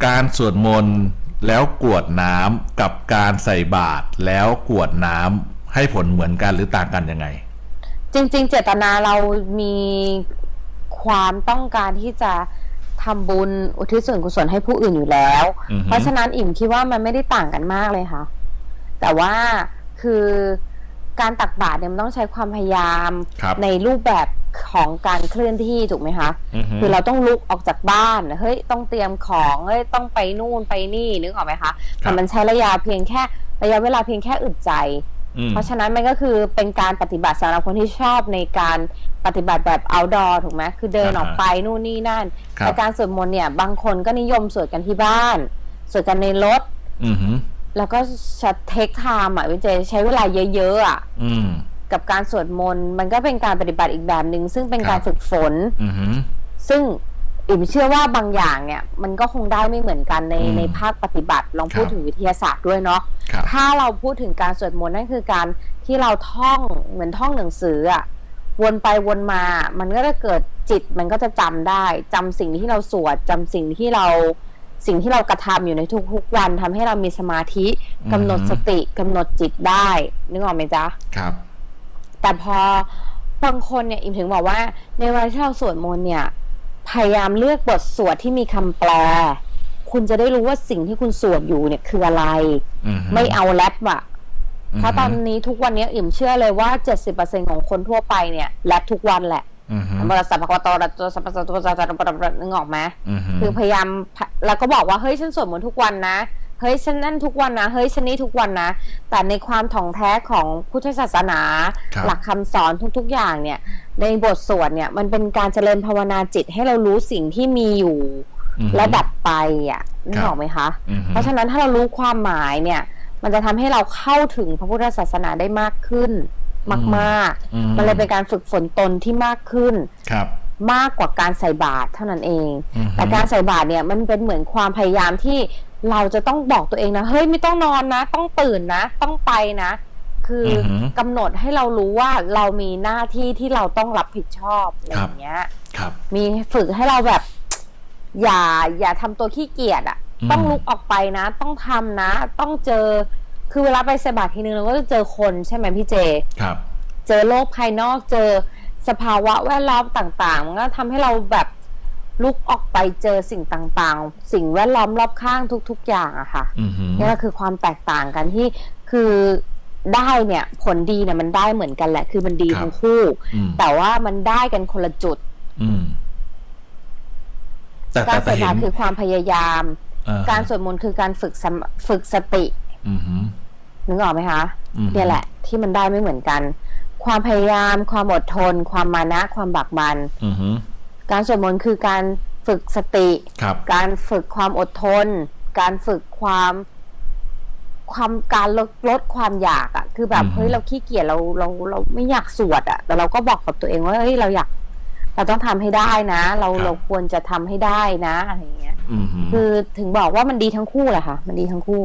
การสวดมนต์แล้วกรวดน้ำกับการใส่บาตรแล้วกรวดน้ำให้ผลเหมือนกันหรือต่างกันยังไงจริงๆเจตนาเรามีความต้องการที่จะทำบุญอุทิศส่วนกุศลให้ผู้อื่นอยู่แล้วเพราะฉะนั้นอิ่มคิดว่ามันไม่ได้ต่างกันมากเลยค่ะแต่ว่าคือการตักบาตรเนี่ยมันต้องใช้ความพยายามในรูปแบบของการเคลื่อนที่ถูกไหมคะคือเราต้องลุกออกจากบ้านเฮ้ยต้องเตรียมของเฮ้ยต้องไปนู่นไปนี่นึกออกไหมคะแต่มันใช้ระยะเวลาเพียงแค่อึดใจเพราะฉะนั้นมันก็คือเป็นการปฏิบัติสำหรับคนที่ชอบในการปฏิบัติแบบ outdoor ถูกไหมคือเดินออกไปนู่นนี่นั่นแต่การสวดมนต์เนี่ยบางคนก็นิยมสวดกันที่บ้านสวดกันในรถแล้วก็จะเทคไทม์อ่ะวิจัยใช้เวลาเยอะๆอ่ะกับการสวดมนต์มันก็เป็นการปฏิบัติอีกแบบหนึ่งซึ่งเป็นการฝึกฝนซึ่งอิ่มเชื่อว่าบางอย่างเนี่ยมันก็คงได้ไม่เหมือนกันในภาคปฏิบัติลองพูดถึงวิทยาศาสตร์ด้วยเนาะถ้าเราพูดถึงการสวดมนต์นั่นคือการที่เราท่องเหมือนท่องหนังสืออ่ะวนไปวนมามันก็จะเกิดจิตมันก็จะจำได้จำสิ่งที่เราสวดจำสิ่งที่เรากระทำอยู่ในทุกๆวันทำให้เรามีสมาธิกำหนดสติกำหนดจิตได้นึกออกไหมจ๊ะครับแต่พอบางคนเนี่ยอิ่มถึงบอกว่าในเวลาที่เราสวดมนต์เนี่ยพยายามเลือกบทสวดที่มีคำแปลคุณจะได้รู้ว่าสิ่งที่คุณสวดอยู่เนี่ยคืออะไรไม่เอาแรปอะเพราะตอนนี้ทุกวันนี้อิ่มเชื่อเลยว่า 70% ของคนทั่วไปเนี่ยแรปทุกวันแหละบริษัทพกตตัวสัมปทานตัวสัตนึกออกไหมคือพยายามแล้วก็บอกว่าเฮ้ยฉันสวดมนต์ทุกวันนะเฮ้ยฉันนั่นทุกวันนะเฮ้ยฉันนี่ทุกวันนะแต่ในความถ่องแท้ของพุทธศาสนาหลักคำสอนทุกๆอย่างเนี่ยในบทสวดเนี่ยมันเป็นการเจริญภาวนาจิตให้เรารู้สิ่งที่มีอยู่และดับไปอ่ะนึกออกไหมคะเพราะฉะนั้นถ้าเรารู้ความหมายเนี่ยมันจะทำให้เราเข้าถึงพระพุทธศาสนาได้มากขึ้นมากๆมันเลยเป็นการฝึกฝนตนที่มากขึ้นมากกว่าการใส่บาตรเท่านั้นเองแต่การใส่บาตรเนี่ยมันเป็นเหมือนความพยายามที่เราจะต้องบอกตัวเองนะเฮ้ยไม่ต้องนอนนะต้องตื่นนะต้องไปนะคือกำหนดให้เรารู้ว่าเรามีหน้าที่ที่เราต้องรับผิดชอบอะไรอย่างเงี้ยมีฝึกให้เราแบบอย่าทำตัวขี้เกียจอ่ะต้องลุกออกไปนะต้องทำนะต้องเจอคือเวลาไปใส่บาตรทีนึงเราก็จะเจอคนใช่ไหมพี่เจครับเจอโลกภายนอกเจอสภาวะแวดล้อมต่างๆมันก็ทำให้เราแบบลุกออกไปเจอสิ่งต่างๆสิ่งแวดล้อมรอบข้างทุกๆอย่างอะค่ะนี่ก็คือความแตกต่างกันที่คือได้เนี่ยผลดีเนี่ยมันได้เหมือนกันแหละคือมันดีทั้งคู่แต่ว่ามันได้กันคนละจุดการสวดมนต์คือความพยายามการสวดมนต์คือการฝึกสตินึกออกไหมคะเนี่ยแหละที่มันได้ไม่เหมือนกันความพยายามความอดทนความมานะความบักบันการสวดมนต์คือการฝึกสติการฝึกความอดทนการฝึกการลดความอยากอ่ะคือแบบเฮ้ยเราขี้เกียจเราไม่อยากสวดอ่ะแต่เราก็บอกกับตัวเองว่าเฮ้ยเราต้องทำให้ได้นะเราควรจะทำให้ได้นะอะไรอย่างเงี้ยคือถึงบอกว่ามันดีทั้งคู่แหละค่ะมันดีทั้งคู่